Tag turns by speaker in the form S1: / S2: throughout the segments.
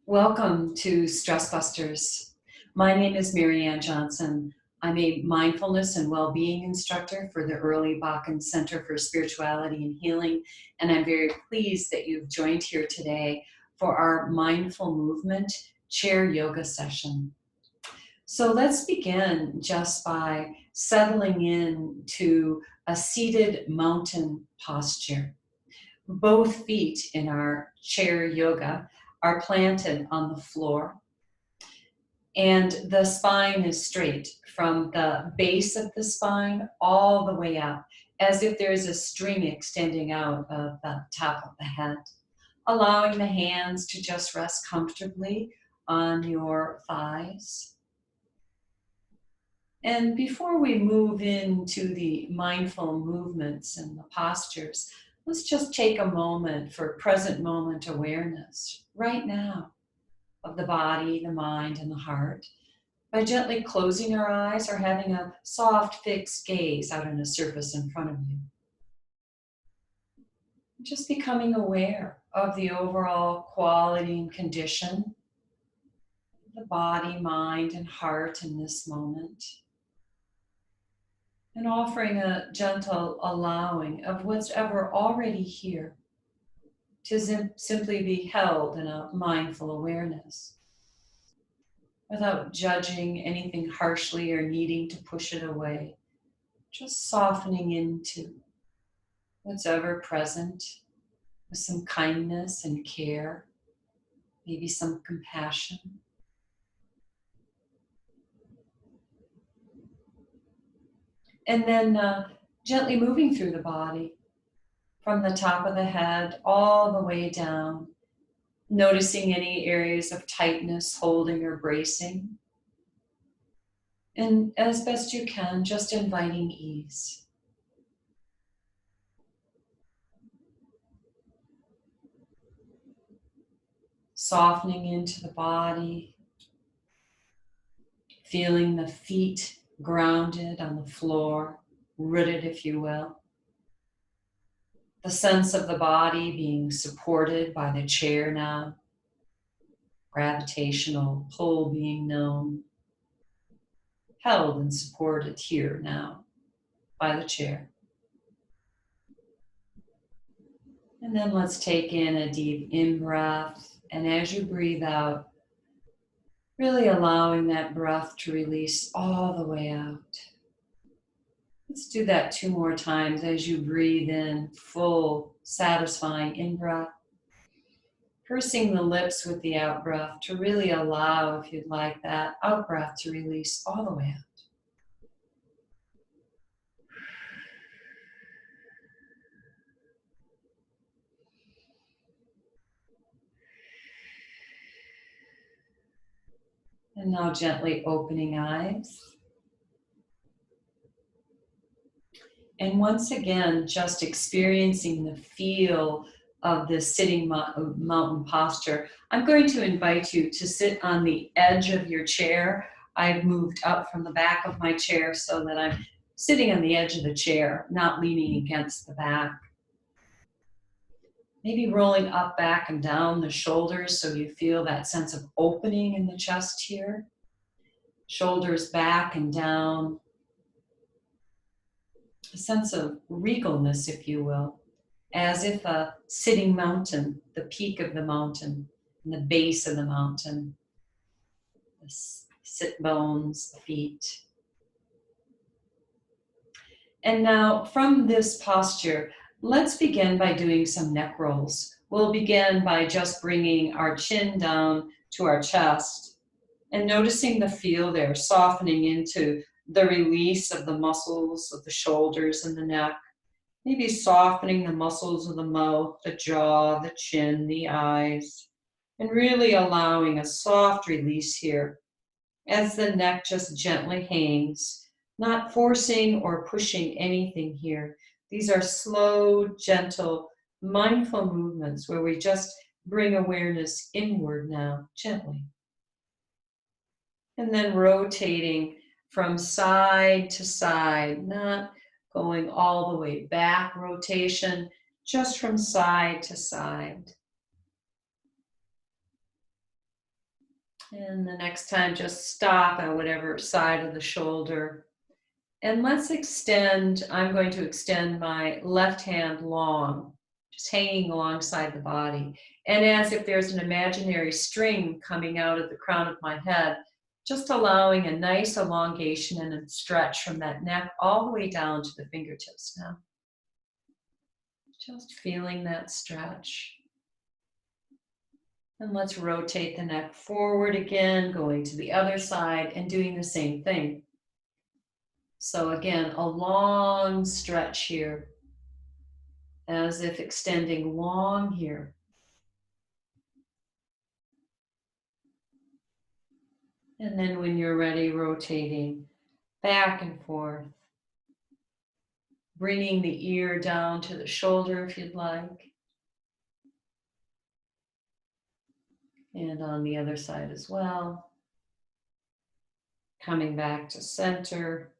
S1: Welcome to Stress Busters. My name is Mariann Johnson. I'm a mindfulness and wellbeing instructor for the Earl Bakken Center for Spirituality and Healing, and I'm very pleased that you've joined here today for our mindful movement chair yoga session. So let's begin just by settling into a seated mountain posture. Both feet in our chair yoga are planted on the floor, and the spine is straight from the base of the spine all the way up, as if there's a string extending out of the top of the head, allowing the hands to just rest comfortably on your thighs. And before we move into the mindful movements and the postures, let's just take a moment for present moment awareness right now of the body, the mind, and the heart by gently closing our eyes or having a soft, fixed gaze out on a surface in front of you. Just becoming aware of the overall quality and condition of the body, mind, and heart in this moment. And offering a gentle allowing of what's ever already here to simply be held in a mindful awareness without judging anything harshly or needing to push it away. Just softening into what's ever present with some kindness and care, maybe some compassion. And then gently moving through the body from the top of the head all the way down, noticing any areas of tightness, holding or bracing. And as best you can, just inviting ease. Softening into the body, feeling the feet grounded on the floor, rooted, if you will. The sense of the body being supported by the chair now, gravitational pull being known, held and supported here now by the chair. And then let's take in a deep in-breath, and as you breathe out, really allowing that breath to release all the way out. Let's do that 2 more times as you breathe in, full, satisfying in-breath. Pursing the lips with the out-breath to really allow, if you'd like, that out-breath to release all the way out. And now gently opening eyes. And once again, just experiencing the feel of this sitting mountain posture. I'm going to invite you to sit on the edge of your chair. I've moved up from the back of my chair so that I'm sitting on the edge of the chair, not leaning against the back. Maybe rolling up, back, and down the shoulders so you feel that sense of opening in the chest here. Shoulders back and down. A sense of regalness, if you will, as if a sitting mountain, the peak of the mountain, and the base of the mountain, the sit bones, the feet. And now from this posture, let's begin by doing some neck rolls. We'll begin by just bringing our chin down to our chest and noticing the feel there, softening into the release of the muscles of the shoulders and the neck, maybe softening the muscles of the mouth, the jaw, the chin, the eyes, and really allowing a soft release here as the neck just gently hangs, not forcing or pushing anything here. These are slow, gentle, mindful movements where we just bring awareness inward now, gently. And then rotating from side to side, not going all the way back, rotation, just from side to side. And the next time, just stop at whatever side of the shoulder. And let's extend, I'm going to extend my left hand long, just hanging alongside the body. And as if there's an imaginary string coming out of the crown of my head, just allowing a nice elongation and a stretch from that neck all the way down to the fingertips now. Just feeling that stretch. And let's rotate the neck forward again, going to the other side and doing the same thing. So again, a long stretch here, as if extending long here. And then when you're ready, rotating back and forth, bringing the ear down to the shoulder if you'd like. And on the other side as well. Coming back to center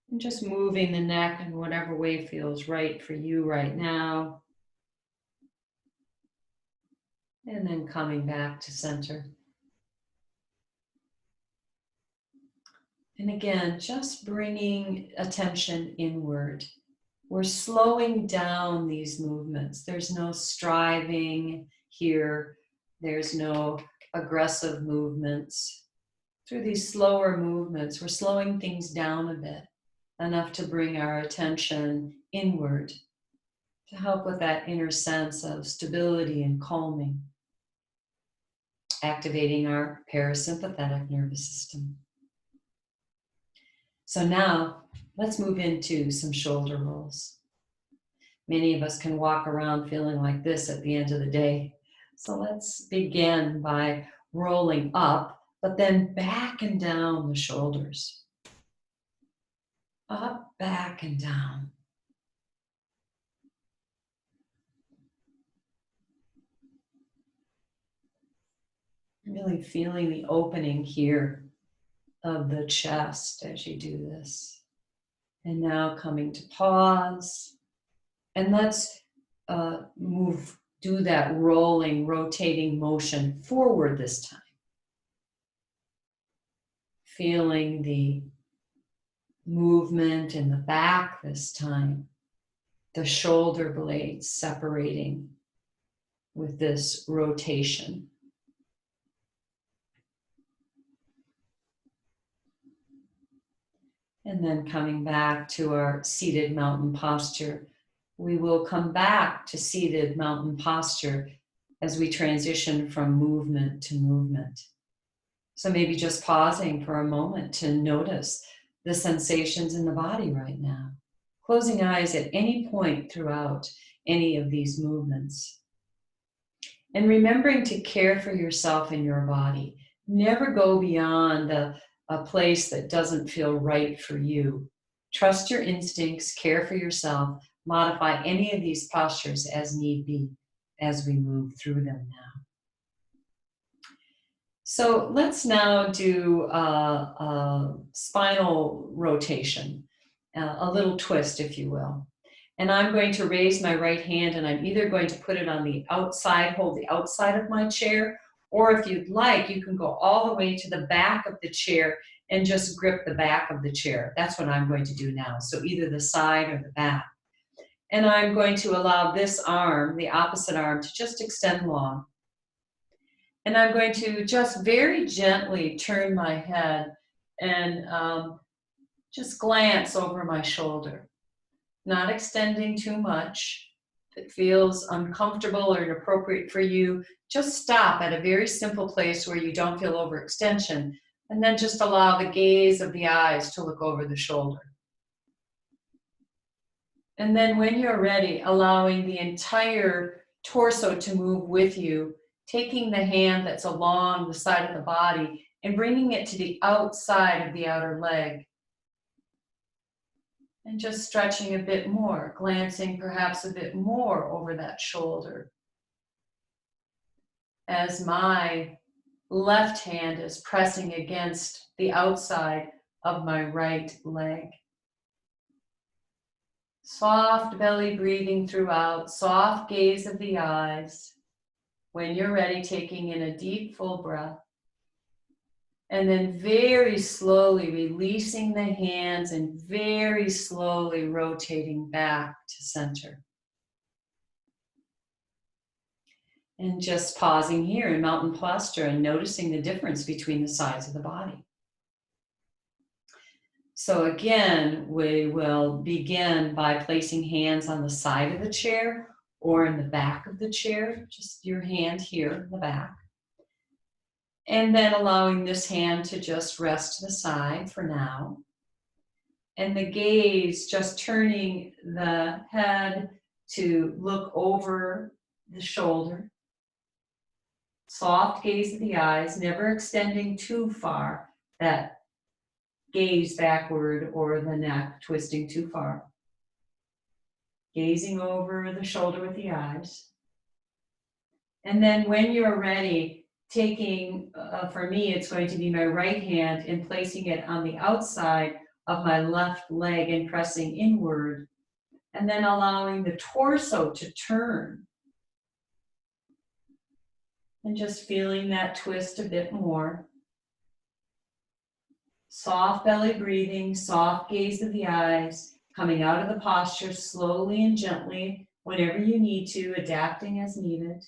S1: and just moving the neck in whatever way feels right for you right now. And then coming back to center. And again, just bringing attention inward. We're slowing down these movements. There's no striving here. There's no aggressive movements. Through these slower movements, we're slowing things down a bit, enough to bring our attention inward, to help with that inner sense of stability and calming, activating our parasympathetic nervous system. So now, let's move into some shoulder rolls. Many of us can walk around feeling like this at the end of the day. So let's begin by rolling up, but then back and down the shoulders. Up, back, and down. Really feeling the opening here of the chest as you do this. And now coming to pause. And let's do that rolling, rotating motion forward this time. Feeling the movement in the back this time. The shoulder blades separating with this rotation. And then coming back to our seated mountain posture. We will come back to seated mountain posture as we transition from movement to movement. So maybe just pausing for a moment to notice the sensations in the body right now. Closing eyes at any point throughout any of these movements. And remembering to care for yourself and your body. Never go beyond a place that doesn't feel right for you. Trust your instincts, care for yourself, modify any of these postures as need be as we move through them now. So let's now do a spinal rotation, a little twist, if you will. And I'm going to raise my right hand and I'm either going to put it on the outside, hold the outside of my chair, or if you'd like, you can go all the way to the back of the chair and just grip the back of the chair. That's what I'm going to do now. So either the side or the back. And I'm going to allow this arm, the opposite arm, to just extend long. And I'm going to just very gently turn my head and just glance over my shoulder. Not extending too much. If it feels uncomfortable or inappropriate for you, just stop at a very simple place where you don't feel overextension, and then just allow the gaze of the eyes to look over the shoulder. And then when you're ready, allowing the entire torso to move with you, taking the hand that's along the side of the body and bringing it to the outside of the outer leg. And just stretching a bit more, glancing perhaps a bit more over that shoulder. As my left hand is pressing against the outside of my right leg. Soft belly breathing throughout, soft gaze of the eyes. When you're ready, taking in a deep, full breath. And then very slowly releasing the hands and very slowly rotating back to center. And just pausing here in mountain posture and noticing the difference between the sides of the body. So again, we will begin by placing hands on the side of the chair or in the back of the chair, just your hand here in the back. And then allowing this hand to just rest to the side for now. And the gaze, just turning the head to look over the shoulder. Soft gaze of the eyes, never extending too far, that gaze backward or the neck twisting too far. Gazing over the shoulder with the eyes. And then when you're ready, taking, for me, it's going to be my right hand and placing it on the outside of my left leg and pressing inward. And then allowing the torso to turn. And just feeling that twist a bit more. Soft belly breathing, soft gaze of the eyes, coming out of the posture slowly and gently, whenever you need to, adapting as needed.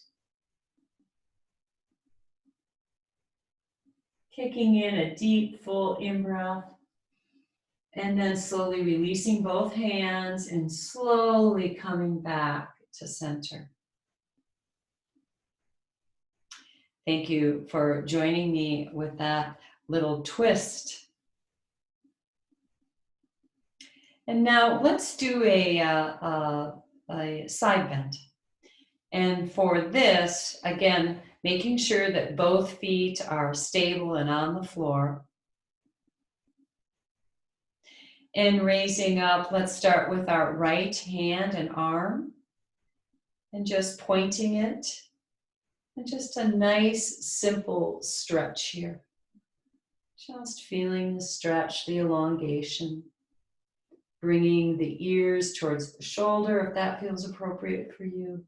S1: Kicking in a deep, full in-breath. And then slowly releasing both hands and slowly coming back to center. Thank you for joining me with that little twist. And now let's do a side bend. And for this, again, making sure that both feet are stable and on the floor. And raising up, let's start with our right hand and arm. And just pointing it. And just a nice, simple stretch here. Just feeling the stretch, the elongation. Bringing the ears towards the shoulder if that feels appropriate for you.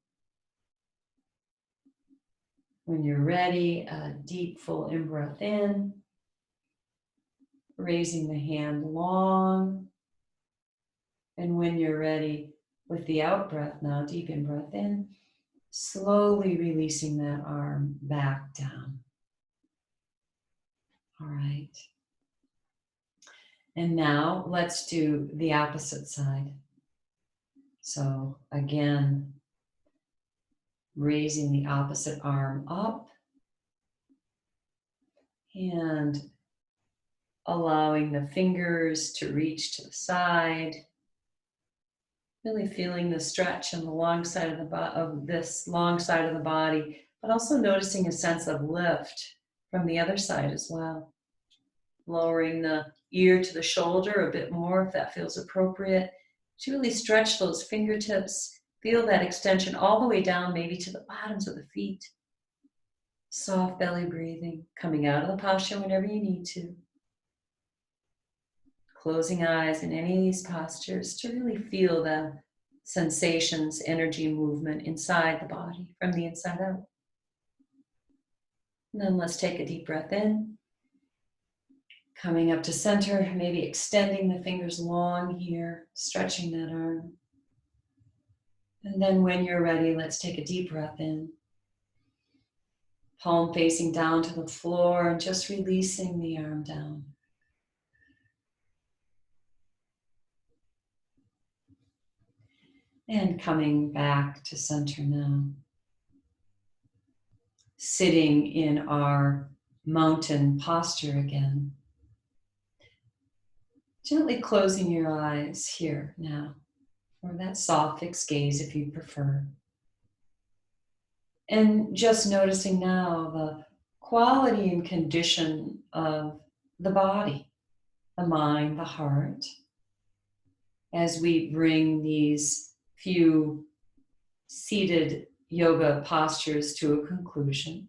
S1: When you're ready, a deep, full in-breath in. Raising the hand long. And when you're ready, with the out-breath now, deep in-breath in. Slowly releasing that arm back down. All right. And now let's do the opposite side. So again, raising the opposite arm up and allowing the fingers to reach to the side. Really feeling the stretch on the long side of this long side of the body, but also noticing a sense of lift from the other side as well. Lowering the ear to the shoulder a bit more if that feels appropriate. To really stretch those fingertips. Feel that extension all the way down, maybe to the bottoms of the feet. Soft belly breathing, coming out of the posture whenever you need to. Closing eyes in any of these postures to really feel the sensations, energy, movement inside the body, from the inside out. And then let's take a deep breath in. Coming up to center, maybe extending the fingers long here, stretching that arm. And then when you're ready, let's take a deep breath in. Palm facing down to the floor and just releasing the arm down. And coming back to center now. Sitting in our mountain posture again. Gently closing your eyes here now, or that soft fixed gaze if you prefer. And just noticing now the quality and condition of the body, the mind, the heart, as we bring these few seated yoga postures to a conclusion.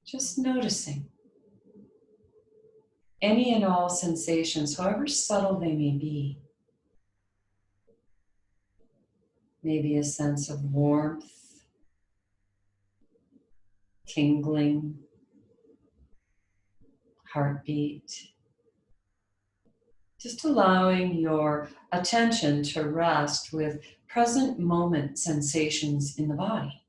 S1: Just noticing any and all sensations, however subtle they may be. Maybe a sense of warmth, tingling, heartbeat. Just allowing your attention to rest with present moment sensations in the body.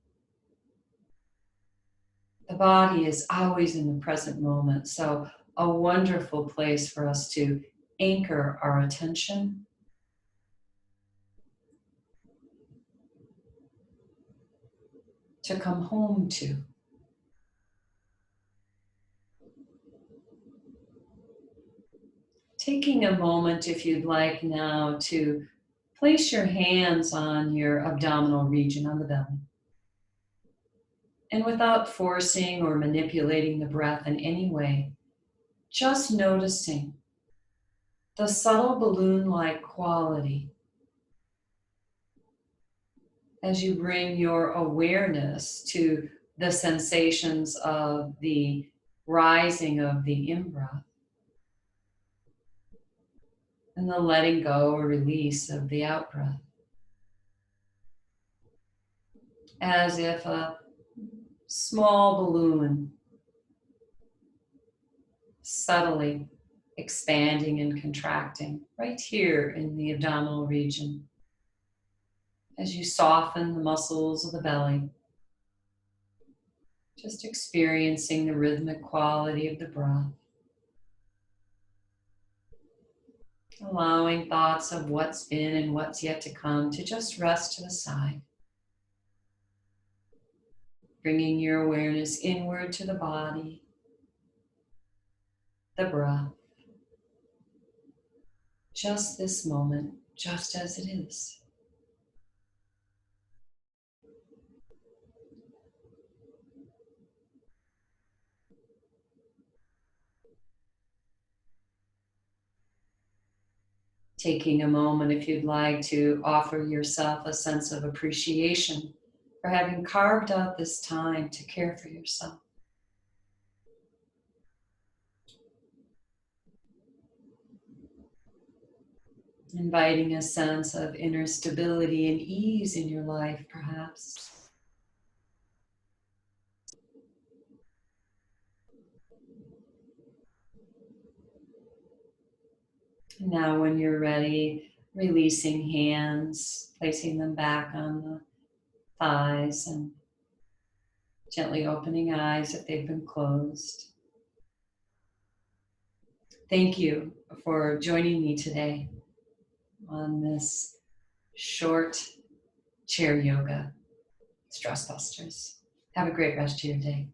S1: The body is always in the present moment, so a wonderful place for us to anchor our attention. To come home to. Taking a moment, if you'd like now, to place your hands on your abdominal region, on the belly. And without forcing or manipulating the breath in any way, just noticing the subtle balloon-like quality as you bring your awareness to the sensations of the rising of the in-breath and the letting go or release of the out-breath. As if a small balloon subtly expanding and contracting right here in the abdominal region. As you soften the muscles of the belly, just experiencing the rhythmic quality of the breath. Allowing thoughts of what's been and what's yet to come to just rest to the side. Bringing your awareness inward to the body, the breath. Just this moment, just as it is. Taking a moment, if you'd like, to offer yourself a sense of appreciation for having carved out this time to care for yourself. Inviting a sense of inner stability and ease in your life, perhaps. And now when you're ready, releasing hands, placing them back on the thighs and gently opening eyes if they've been closed. Thank you for joining me today on this short chair yoga, Stress Busters. Have a great rest of your day.